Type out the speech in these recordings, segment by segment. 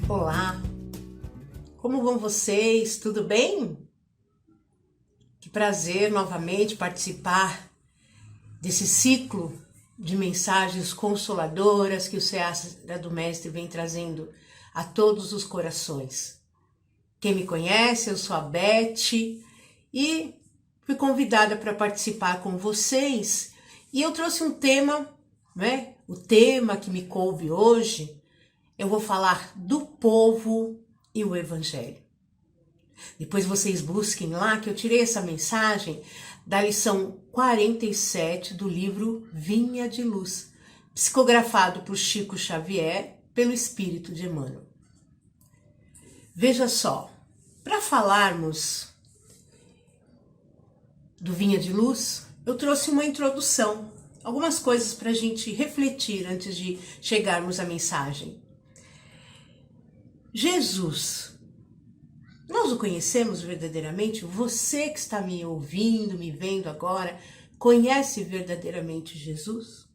Olá, como vão vocês? Tudo bem? Que prazer novamente participar desse ciclo de mensagens consoladoras que o Seara do Mestre vem trazendo a todos os corações. Quem me conhece, eu sou a Beth e fui convidada para participar com vocês e eu trouxe um tema, né? O tema que me coube hoje. Eu vou falar do povo e o evangelho. Depois vocês busquem lá que eu tirei essa mensagem da lição 47 do livro Vinha de Luz, psicografado por Chico Xavier, pelo Espírito de Emmanuel. Veja só, para falarmos do Vinha de Luz, eu trouxe uma introdução, algumas coisas para a gente refletir antes de chegarmos à mensagem. Jesus, nós o conhecemos verdadeiramente? Você que está me ouvindo, me vendo agora, conhece verdadeiramente Jesus?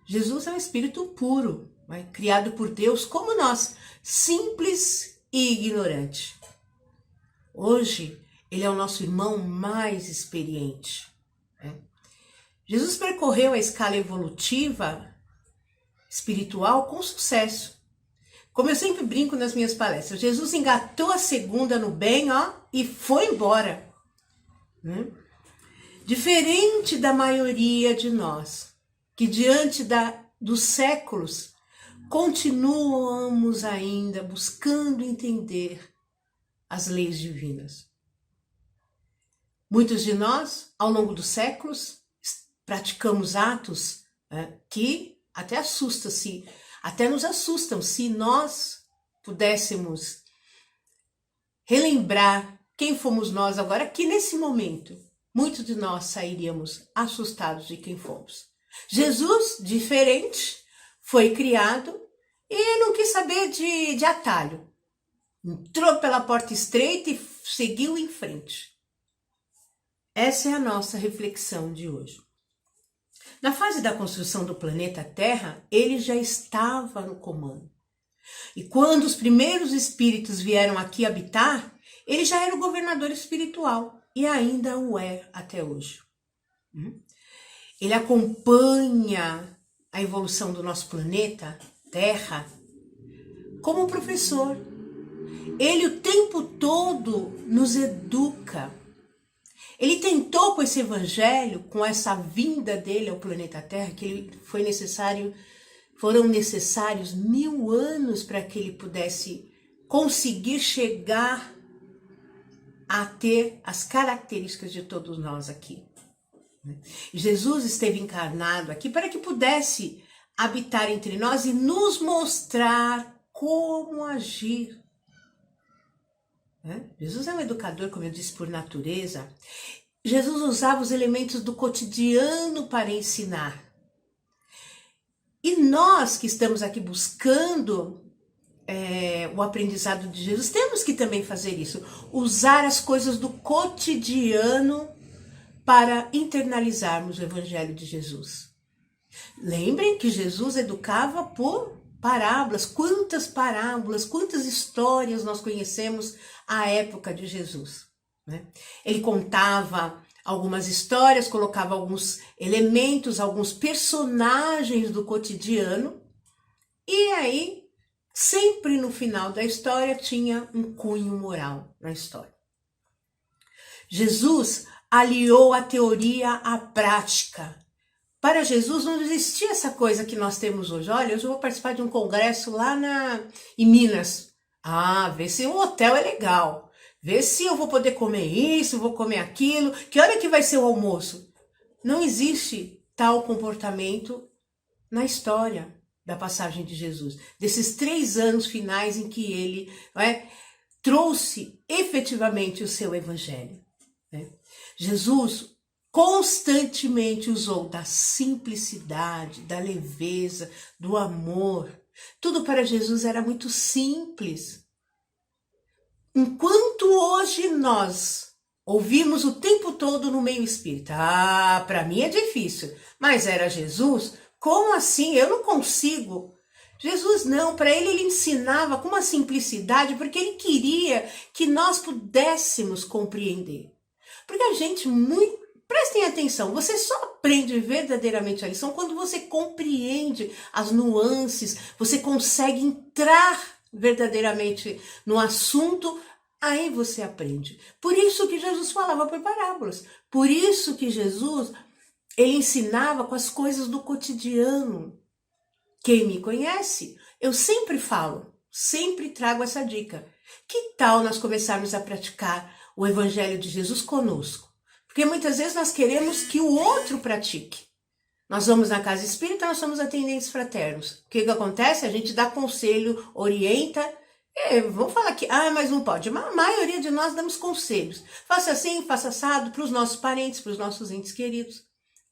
Jesus é um espírito puro, né? Criado por Deus como nós, simples e ignorante. Hoje, ele é o nosso irmão mais experiente, né? Jesus percorreu a escala evolutiva espiritual com sucesso. Como eu sempre brinco nas minhas palestras, Jesus engatou a segunda no bem, e foi embora. Diferente da maioria de nós, que diante dos séculos, continuamos ainda buscando entender as leis divinas. Muitos de nós, ao longo dos séculos, praticamos atos que até nos assustam se nós pudéssemos relembrar quem fomos nós agora, que nesse momento, muitos de nós sairíamos assustados de quem fomos. Jesus, diferente, foi criado e não quis saber de atalho. Entrou pela porta estreita e seguiu em frente. Essa é a nossa reflexão de hoje. Na fase da construção do planeta Terra, ele já estava no comando. E quando os primeiros espíritos vieram aqui habitar, ele já era o governador espiritual e ainda o é até hoje. Ele acompanha a evolução do nosso planeta Terra como um professor. Ele o tempo todo nos educa. Ele tentou com esse evangelho, com essa vinda dele ao planeta Terra, que foram necessários 1000 anos para que ele pudesse conseguir chegar a ter as características de todos nós aqui. Jesus esteve encarnado aqui para que pudesse habitar entre nós e nos mostrar como agir. Jesus é um educador, como eu disse, por natureza. Jesus usava os elementos do cotidiano para ensinar. E nós que estamos aqui buscando o aprendizado de Jesus, temos que também fazer isso. Usar as coisas do cotidiano para internalizarmos o Evangelho de Jesus. Lembrem que Jesus educava por parábolas, quantas histórias nós conhecemos à época de Jesus, né? Ele contava algumas histórias, colocava alguns elementos, alguns personagens do cotidiano, e aí, sempre no final da história, tinha um cunho moral na história. Jesus aliou a teoria à prática. Para Jesus não existia essa coisa que nós temos hoje. Olha, hoje eu vou participar de um congresso lá em Minas. Vê se o hotel é legal. Vê se eu vou poder comer isso, vou comer aquilo. Que hora que vai ser o almoço? Não existe tal comportamento na história da passagem de Jesus. Desses 3 anos finais em que ele trouxe efetivamente o seu evangelho. Jesus constantemente usou da simplicidade, da leveza, do amor. Tudo para Jesus era muito simples. Enquanto hoje nós ouvimos o tempo todo no meio espírita, para mim é difícil, mas era Jesus, como assim? Eu não consigo Jesus não, para ele ensinava com uma simplicidade, porque ele queria que nós pudéssemos compreender. Porque a gente prestem atenção, você só aprende verdadeiramente a lição quando você compreende as nuances, você consegue entrar verdadeiramente no assunto, aí você aprende. Por isso que Jesus falava por parábolas. Por isso que Jesus, ele ensinava com as coisas do cotidiano. Quem me conhece, eu sempre falo, sempre trago essa dica. Que tal nós começarmos a praticar o Evangelho de Jesus conosco? Porque muitas vezes nós queremos que o outro pratique. Nós vamos na casa espírita, nós somos atendentes fraternos. O que acontece? A gente dá conselho, orienta. Vamos falar que, mas não pode. A maioria de nós damos conselhos. Faça assim, faça assado para os nossos parentes, para os nossos entes queridos.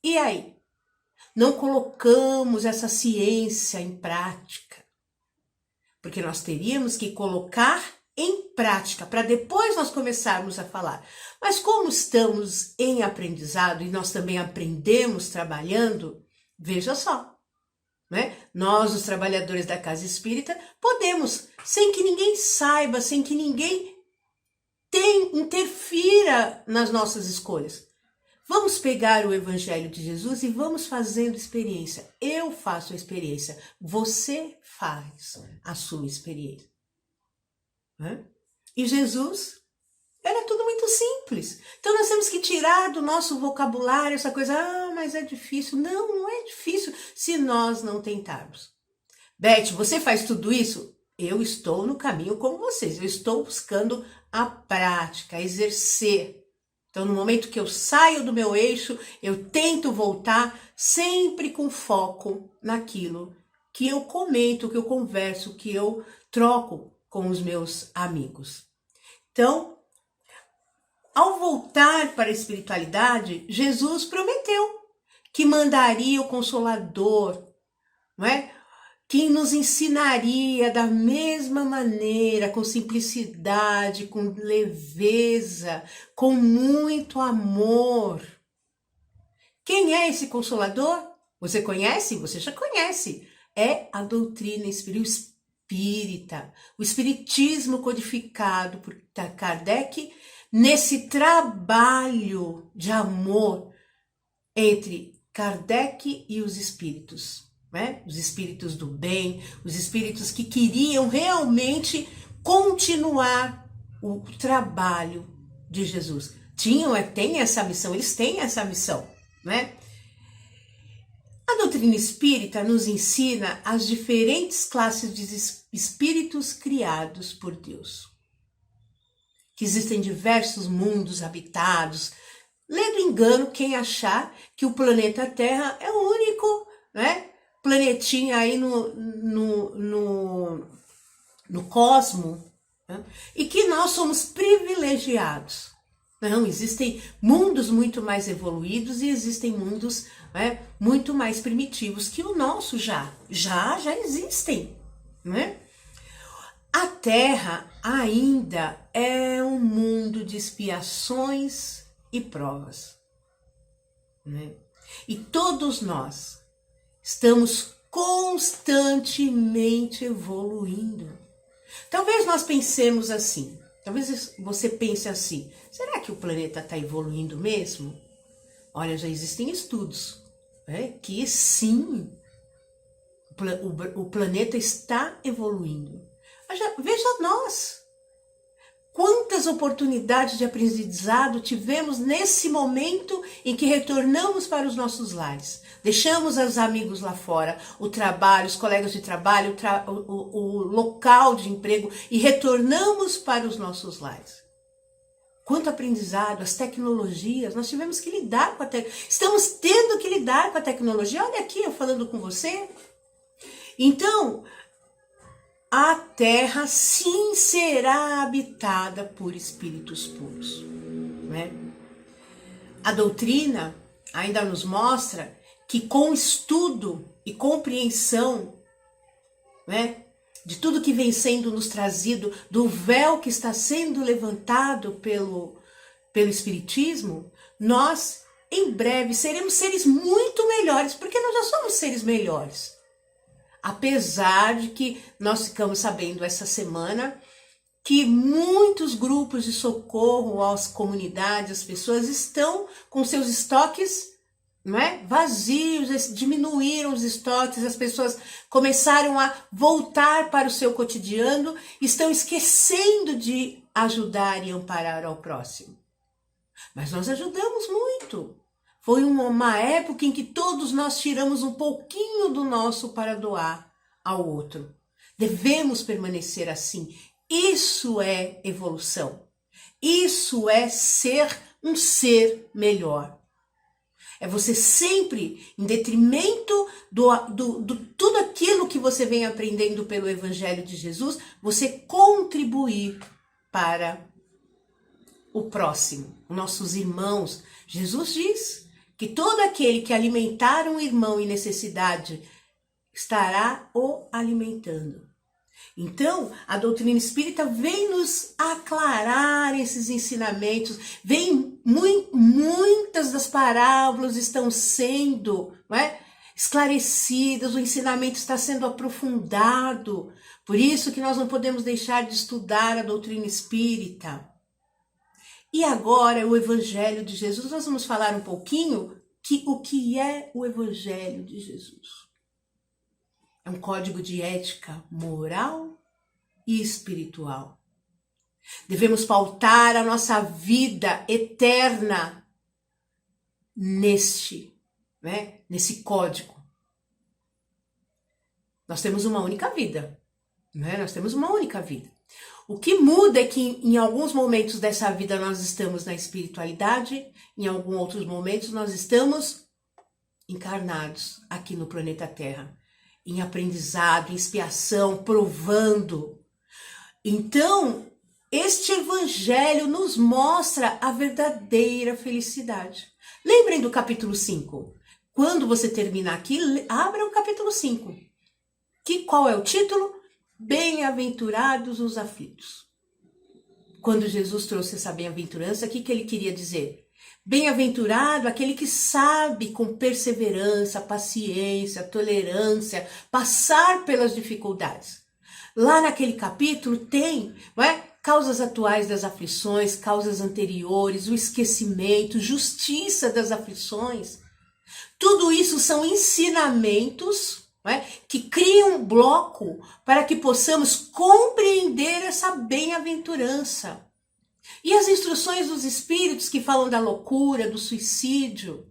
E aí? Não colocamos essa ciência em prática. Porque nós teríamos que colocar em prática, para depois nós começarmos a falar. Mas como estamos em aprendizado e nós também aprendemos trabalhando, veja só, né? Nós, os trabalhadores da casa espírita, podemos, sem que ninguém saiba, sem que ninguém interfira nas nossas escolhas. Vamos pegar o Evangelho de Jesus e vamos fazendo experiência. Eu faço a experiência, você faz a sua experiência. E Jesus, era tudo muito simples. Então nós temos que tirar do nosso vocabulário essa coisa, mas é difícil. Não, não é difícil se nós não tentarmos. Beth, você faz tudo isso? Eu estou no caminho como vocês, eu estou buscando a prática, exercer. Então no momento que eu saio do meu eixo, eu tento voltar sempre com foco naquilo que eu comento, que eu converso, que eu troco com os meus amigos. Então, ao voltar para a espiritualidade, Jesus prometeu que mandaria o Consolador, não é? Que nos ensinaria da mesma maneira, com simplicidade, com leveza, com muito amor. Quem é esse Consolador? Você conhece? Você já conhece. É a doutrina espírita. O espiritismo codificado por Kardec nesse trabalho de amor entre Kardec e os espíritos, né? Os espíritos do bem, os espíritos que queriam realmente continuar o trabalho de Jesus. Tem essa missão, eles têm essa missão, né? A doutrina espírita nos ensina as diferentes classes de espíritos criados por Deus. Que existem diversos mundos habitados. Lê do engano quem achar que o planeta Terra é o único, né, planetinha aí no cosmo, né, e que nós somos privilegiados. Não, existem mundos muito mais evoluídos e existem mundos, né, muito mais primitivos que o nosso já existem, né? A Terra ainda é um mundo de expiações e provas, né? E todos nós estamos constantemente evoluindo. Talvez nós pensemos assim, talvez você pense assim, será que o planeta está evoluindo mesmo? Olha, já existem estudos, né, que sim, o planeta está evoluindo. Veja nós, quantas oportunidades de aprendizado tivemos nesse momento em que retornamos para os nossos lares. Deixamos os amigos lá fora, o trabalho, os colegas de trabalho, o local de emprego e retornamos para os nossos lares. Quanto aprendizado, as tecnologias, nós tivemos que lidar com estamos tendo que lidar com a tecnologia. Olha aqui, eu falando com você. Então, a Terra sim será habitada por espíritos puros, né? A doutrina ainda nos mostra que com estudo e compreensão, né, de tudo que vem sendo nos trazido, do véu que está sendo levantado pelo Espiritismo, nós em breve seremos seres muito melhores, porque nós já somos seres melhores. Apesar de que nós ficamos sabendo essa semana que muitos grupos de socorro às comunidades, as pessoas estão com seus estoques, não é, vazios, diminuíram os estoques, as pessoas começaram a voltar para o seu cotidiano, estão esquecendo de ajudar e amparar ao próximo. Mas nós ajudamos muito. Foi uma época em que todos nós tiramos um pouquinho do nosso para doar ao outro. Devemos permanecer assim. Isso é evolução. Isso é ser um ser melhor. É você sempre, em detrimento do tudo aquilo que você vem aprendendo pelo Evangelho de Jesus, você contribuir para o próximo, nossos irmãos. Jesus diz que todo aquele que alimentar um irmão em necessidade estará o alimentando. Então, a doutrina espírita vem nos aclarar esses ensinamentos, muitas das parábolas estão sendo, não é, esclarecidas, o ensinamento está sendo aprofundado. Por isso que nós não podemos deixar de estudar a doutrina espírita. E agora, o Evangelho de Jesus, nós vamos falar um pouquinho o que é o Evangelho de Jesus. É um código de ética moral e espiritual. Devemos pautar a nossa vida eterna nesse código. Nós temos uma única vida, né? Nós temos uma única vida. O que muda é que em alguns momentos dessa vida nós estamos na espiritualidade, em alguns outros momentos nós estamos encarnados aqui no planeta Terra, em aprendizado, em expiação, provando. Então, este Evangelho nos mostra a verdadeira felicidade. Lembrem do capítulo 5. Quando você terminar aqui, abra o capítulo 5. Qual é o título? Bem-aventurados os aflitos. Quando Jesus trouxe essa bem-aventurança, o que ele queria dizer? Bem-aventurado aquele que sabe com perseverança, paciência, tolerância, passar pelas dificuldades. Lá naquele capítulo tem, não é, causas atuais das aflições, causas anteriores, o esquecimento, justiça das aflições. Tudo isso são ensinamentos, não é, que criam um bloco para que possamos compreender essa bem-aventurança. E as instruções dos espíritos que falam da loucura, do suicídio,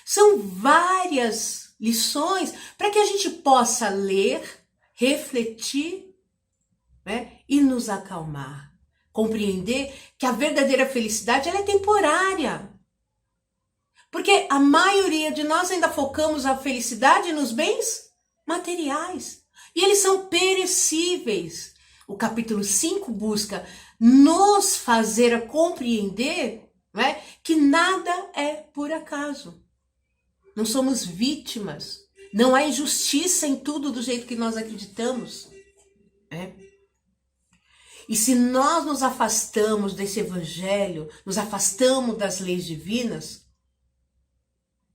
são várias lições para que a gente possa ler, refletir, né, e nos acalmar. Compreender que a verdadeira felicidade ela é temporária. Porque a maioria de nós ainda focamos a felicidade nos bens materiais. E eles são perecíveis. O capítulo 5 busca nos fazer compreender, não é, que nada é por acaso. Não somos vítimas. Não há injustiça em tudo do jeito que nós acreditamos. Né? E se nós nos afastamos desse Evangelho, nos afastamos das leis divinas,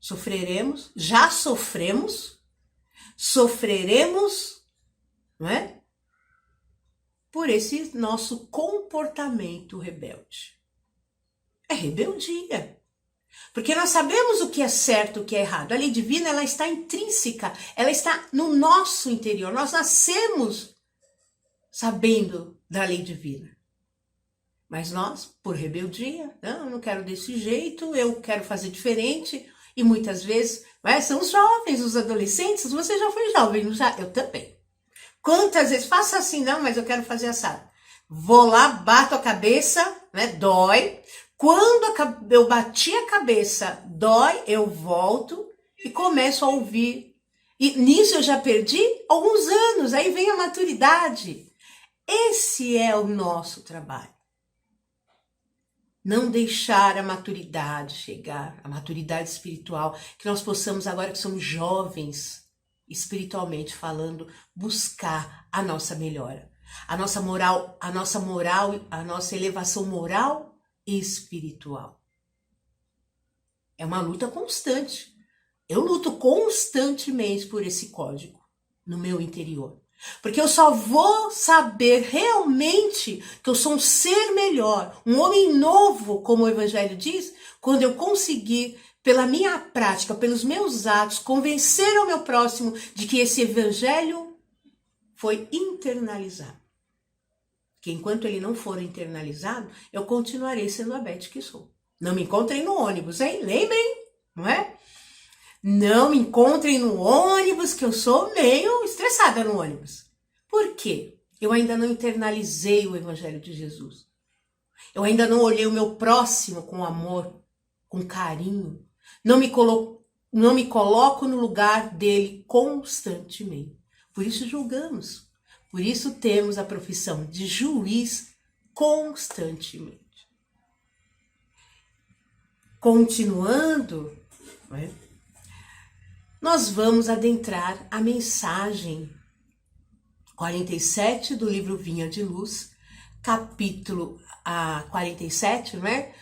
sofreremos, já sofreremos, não é? Por esse nosso comportamento rebelde. É rebeldia. Porque nós sabemos o que é certo e o que é errado. A lei divina, ela está intrínseca, ela está no nosso interior. Nós nascemos sabendo da lei divina. Mas nós, por rebeldia, não, eu não quero desse jeito, eu quero fazer diferente. E muitas vezes, são os jovens, os adolescentes, você já foi jovem, não já? Eu também. Quantas vezes, faça assim, não, mas eu quero fazer assado. Vou lá, bato a cabeça, né, dói. Quando eu bati a cabeça, dói, eu volto e começo a ouvir. E nisso eu já perdi alguns anos, aí vem a maturidade. Esse é o nosso trabalho. Não deixar a maturidade chegar, a maturidade espiritual, que nós possamos agora que somos jovens, espiritualmente falando, buscar a nossa melhora, a nossa moral, a nossa elevação moral e espiritual. É uma luta constante. Eu luto constantemente por esse código. no meu interior. Porque eu só vou saber realmente que eu sou um ser melhor, um homem novo, como o Evangelho diz, quando eu conseguir, pela minha prática, pelos meus atos, convencer o meu próximo de que esse Evangelho foi internalizado. Que enquanto ele não for internalizado, eu continuarei sendo a Beth que sou. Não me encontrem no ônibus, hein? Lembrem, não é? Não me encontrem no ônibus, que eu sou meio estressada no ônibus. Por quê? Eu ainda não internalizei o Evangelho de Jesus. Eu ainda não olhei o meu próximo com amor, com carinho. Não me coloco no lugar dele constantemente. Por isso julgamos. Por isso temos a profissão de juiz constantemente. Continuando, né, nós vamos adentrar a mensagem 47 do livro Vinha de Luz, capítulo 47, né?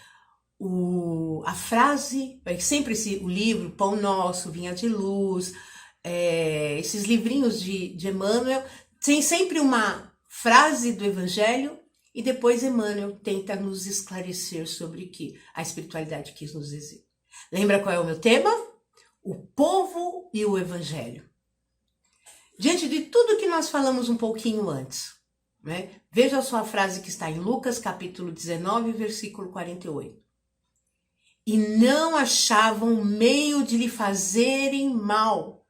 A frase, sempre o livro Pão Nosso, Vinha de Luz, esses livrinhos de Emmanuel, tem sempre uma frase do Evangelho e depois Emmanuel tenta nos esclarecer sobre o que a espiritualidade quis nos dizer. Lembra qual é o meu tema? O povo e o Evangelho. Diante de tudo que nós falamos um pouquinho antes, né? Veja só a frase que está em Lucas capítulo 19, versículo 48. E não achavam meio de lhe fazerem mal,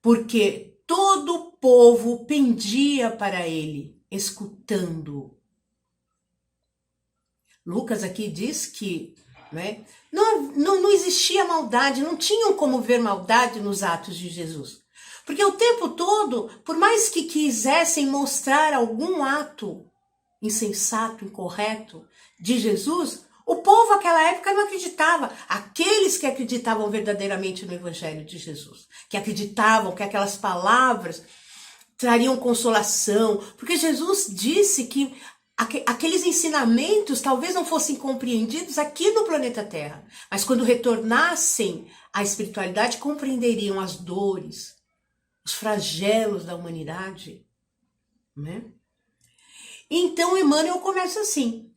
porque todo o povo pendia para ele, escutando. Lucas aqui diz que, né, não existia maldade, não tinham como ver maldade nos atos de Jesus. Porque o tempo todo, por mais que quisessem mostrar algum ato insensato, incorreto de Jesus, o povo naquela época não acreditava. Aqueles que acreditavam verdadeiramente no Evangelho de Jesus, que acreditavam que aquelas palavras trariam consolação, porque Jesus disse que aqueles ensinamentos talvez não fossem compreendidos aqui no planeta Terra, mas quando retornassem à espiritualidade, compreenderiam as dores, os flagelos da humanidade, né? Então Emmanuel começa assim: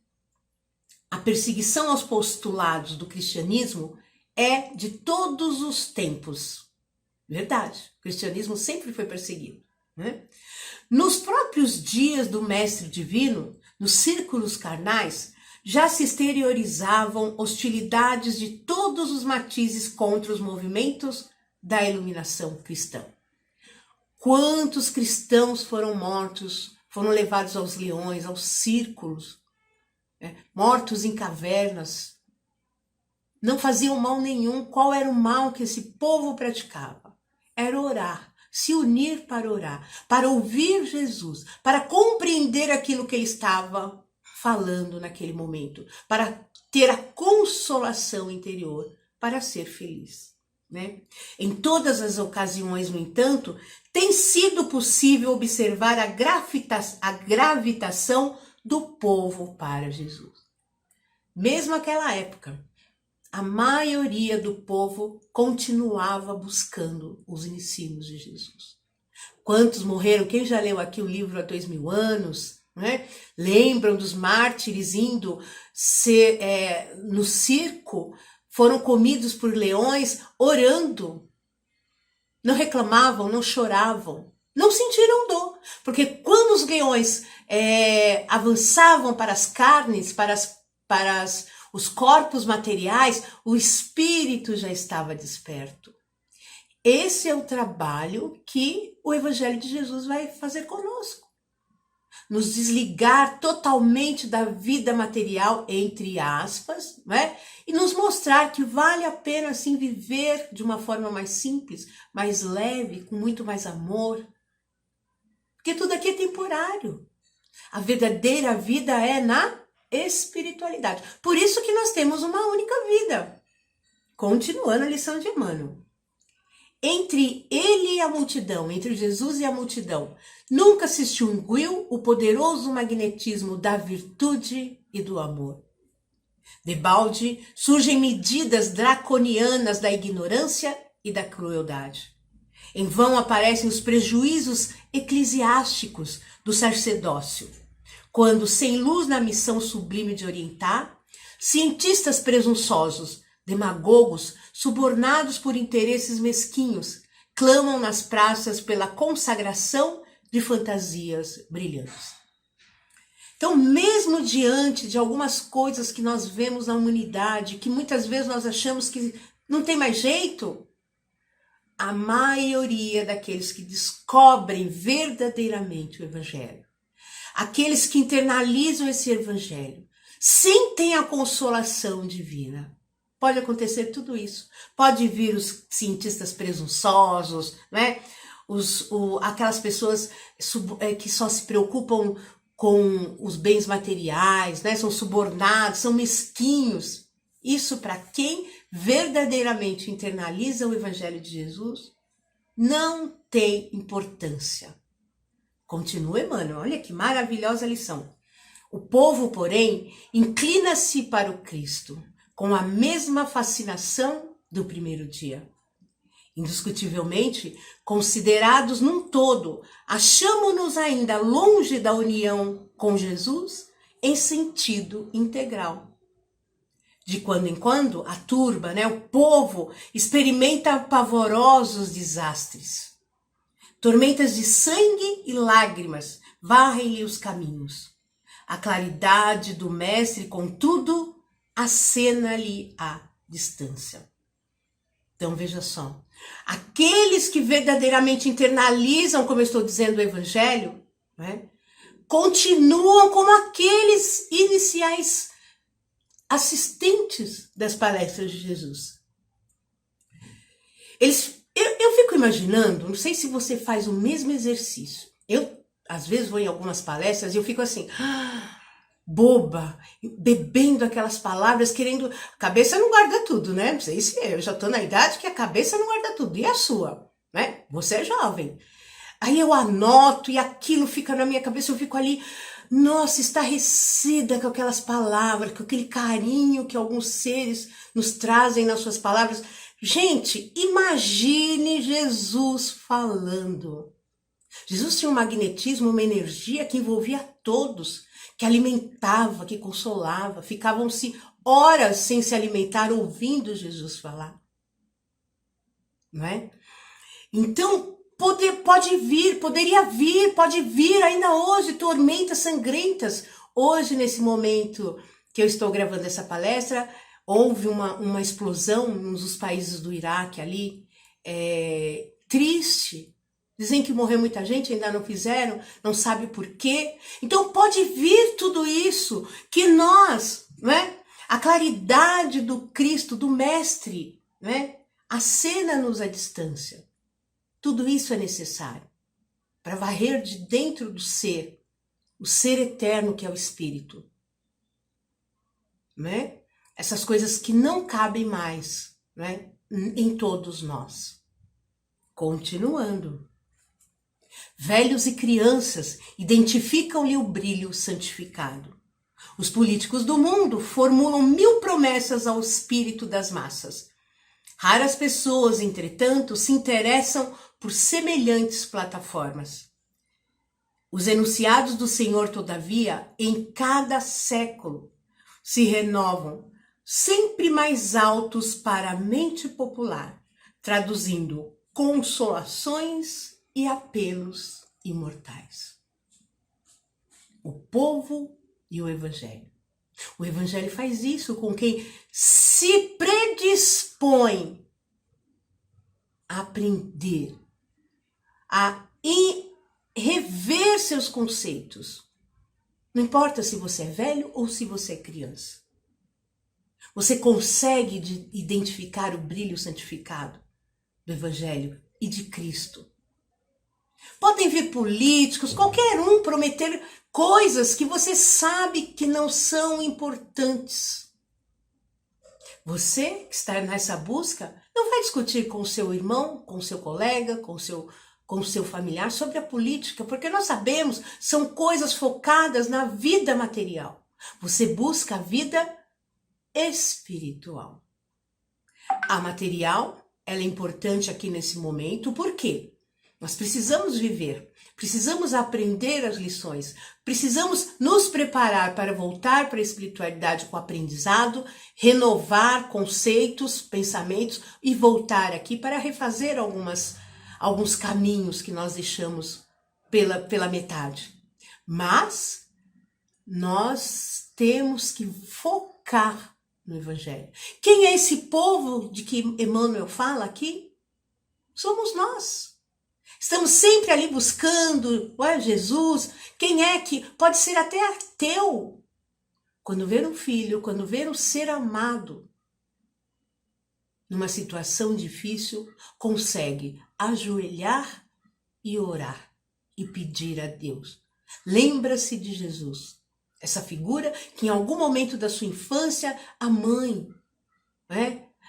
a perseguição aos postulados do cristianismo é de todos os tempos. Verdade, o cristianismo sempre foi perseguido, né? Nos próprios dias do Mestre Divino, nos círculos carnais, já se exteriorizavam hostilidades de todos os matizes contra os movimentos da iluminação cristã. Quantos cristãos foram mortos, foram levados aos leões, aos círculos, né? Mortos em cavernas, não faziam mal nenhum. Qual era o mal que esse povo praticava? Era orar, se unir para orar, para ouvir Jesus, para compreender aquilo que ele estava falando naquele momento, para ter a consolação interior, para ser feliz, né? Em todas as ocasiões, no entanto, tem sido possível observar a gravitação do povo para Jesus. Mesmo naquela época, a maioria do povo continuava buscando os ensinos de Jesus. Quantos morreram? Quem já leu aqui o livro há 2000 anos, né? Lembram dos mártires indo no circo, foram comidos por leões, orando. Não reclamavam, não choravam, não sentiram dor. Porque quando os leões avançavam para as carnes, para os corpos materiais, o espírito já estava desperto. Esse é o trabalho que o Evangelho de Jesus vai fazer conosco. Nos desligar totalmente da vida material, entre aspas, né? E nos mostrar que vale a pena assim viver de uma forma mais simples, mais leve, com muito mais amor. Porque tudo aqui é temporário. A verdadeira vida é na espiritualidade. Por isso que nós temos uma única vida. Continuando a lição de Emmanuel. Entre ele e a multidão, entre Jesus e a multidão, nunca se extinguiu o poderoso magnetismo da virtude e do amor. Debalde surgem medidas draconianas da ignorância e da crueldade. Em vão aparecem os prejuízos eclesiásticos do sacerdócio, quando, sem luz na missão sublime de orientar, cientistas presunçosos, demagogos, subornados por interesses mesquinhos, clamam nas praças pela consagração de fantasias brilhantes. Então, mesmo diante de algumas coisas que nós vemos na humanidade, que muitas vezes nós achamos que não tem mais jeito, a maioria daqueles que descobrem verdadeiramente o Evangelho, aqueles que internalizam esse Evangelho, sentem a consolação divina. Pode acontecer tudo isso. Pode vir os cientistas presunçosos, né? Aquelas pessoas que só se preocupam com os bens materiais, né? São subornados, são mesquinhos. Isso para quem verdadeiramente internaliza o Evangelho de Jesus não tem importância. Continua Emmanuel, olha que maravilhosa lição. O povo, porém, inclina-se para o Cristo com a mesma fascinação do primeiro dia. Indiscutivelmente, considerados num todo, achamo-nos ainda longe da união com Jesus em sentido integral. De quando em quando, a turba, o povo, experimenta pavorosos desastres. Tormentas de sangue e lágrimas varrem-lhe os caminhos. A claridade do Mestre, contudo, acena-lhe à distância. Então, veja só. Aqueles que verdadeiramente internalizam, como eu estou dizendo, o Evangelho, continuam como aqueles iniciais assistentes das palestras de Jesus. Eu fico imaginando, não sei se você faz o mesmo exercício. Eu, às vezes, vou em algumas palestras e eu fico assim, boba, bebendo aquelas palavras, querendo... A cabeça não guarda tudo, né? Não sei se eu já estou na idade que a cabeça não guarda tudo. E a sua, né? Você é jovem. Aí eu anoto e aquilo fica na minha cabeça, eu fico ali... Nossa, estarrecida com aquelas palavras, com aquele carinho que alguns seres nos trazem nas suas palavras. Gente, imagine Jesus falando. Jesus tinha um magnetismo, uma energia que envolvia todos, que alimentava, que consolava. Ficavam-se horas sem se alimentar ouvindo Jesus falar. Não é? Então, pode vir ainda hoje, tormentas sangrentas. Hoje, nesse momento que eu estou gravando essa palestra, houve uma explosão nos países do Iraque ali, triste. Dizem que morreu muita gente, ainda não fizeram, não sabe por quê. Então pode vir tudo isso, que nós, a claridade do Cristo, do Mestre, acena-nos à distância. Tudo isso é necessário para varrer de dentro do ser, o ser eterno que é o Espírito. Essas coisas que não cabem mais em todos nós. Continuando. Velhos e crianças identificam-lhe o brilho santificado. Os políticos do mundo formulam 1000 promessas ao espírito das massas. Raras pessoas, entretanto, se interessam por semelhantes plataformas. Os enunciados do Senhor, todavia, em cada século, se renovam, sempre mais altos para a mente popular, traduzindo consolações e apelos imortais. O povo e o Evangelho. O Evangelho faz isso com quem se predispõe a aprender, a rever seus conceitos. Não importa se você é velho ou se você é criança. Você consegue identificar o brilho santificado do Evangelho e de Cristo. Podem vir políticos, qualquer um, prometer coisas que você sabe que não são importantes. Você que está nessa busca não vai discutir com o seu irmão, com o seu colega, com o seu familiar sobre a política, porque nós sabemos, são coisas focadas na vida material. Você busca a vida espiritual. A material ela é importante aqui nesse momento, por quê? Nós precisamos viver, precisamos aprender as lições, precisamos nos preparar para voltar para a espiritualidade com aprendizado, renovar conceitos, pensamentos e voltar aqui para refazer alguns caminhos que nós deixamos pela metade. Mas nós temos que focar no Evangelho. Quem é esse povo de que Emmanuel fala aqui? Somos nós. Estamos sempre ali buscando, Jesus, quem é que pode ser até ateu. Quando ver um filho, quando ver um ser amado numa situação difícil, consegue ajoelhar e orar e pedir a Deus. Lembra-se de Jesus, essa figura que em algum momento da sua infância a mãe,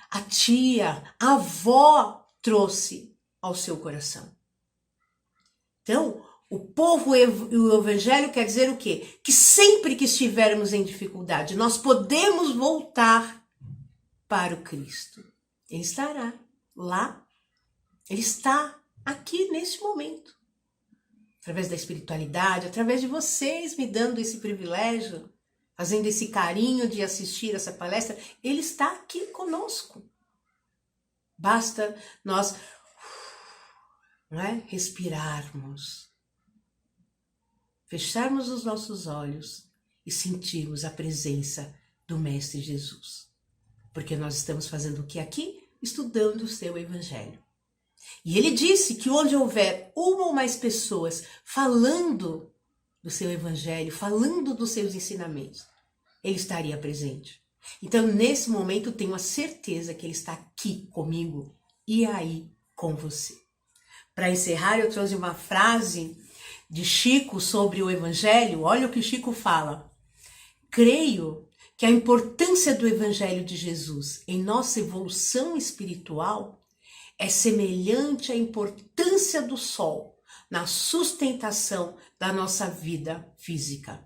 a tia, a avó trouxe ao seu coração. Então, o povo e o Evangelho quer dizer o quê? Que sempre que estivermos em dificuldade, nós podemos voltar para o Cristo. Ele estará lá, ele está aqui neste momento. Através da espiritualidade, através de vocês me dando esse privilégio, fazendo esse carinho de assistir essa palestra, ele está aqui conosco. Basta nós respirarmos, fecharmos os nossos olhos e sentirmos a presença do Mestre Jesus. Porque nós estamos fazendo o que aqui? Estudando o seu Evangelho. E ele disse que onde houver uma ou mais pessoas falando do seu Evangelho, falando dos seus ensinamentos, ele estaria presente. Então, nesse momento, eu tenho a certeza que ele está aqui comigo e aí com você. Para encerrar, eu trouxe uma frase de Chico sobre o Evangelho. Olha o que Chico fala. Creio que a importância do Evangelho de Jesus em nossa evolução espiritual é semelhante à importância do sol na sustentação da nossa vida física.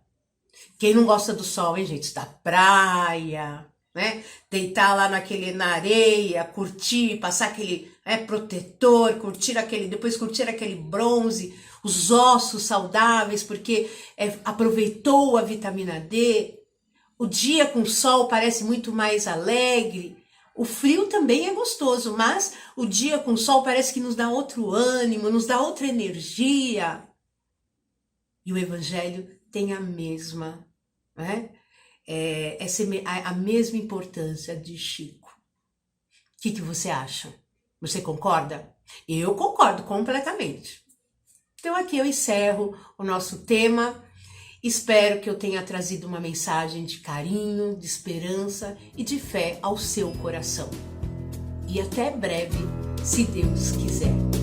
Quem não gosta do sol, hein, gente? Da praia, deitar lá na areia, curtir, passar aquele protetor, depois curtir aquele bronze, os ossos saudáveis, porque aproveitou a vitamina D. O dia com sol parece muito mais alegre. O frio também é gostoso, mas o dia com sol parece que nos dá outro ânimo, nos dá outra energia. E o Evangelho tem a mesma, a mesma importância de Chico. O que você acha? Você concorda? Eu concordo completamente. Então aqui eu encerro o nosso tema. Espero que eu tenha trazido uma mensagem de carinho, de esperança e de fé ao seu coração. E até breve, se Deus quiser.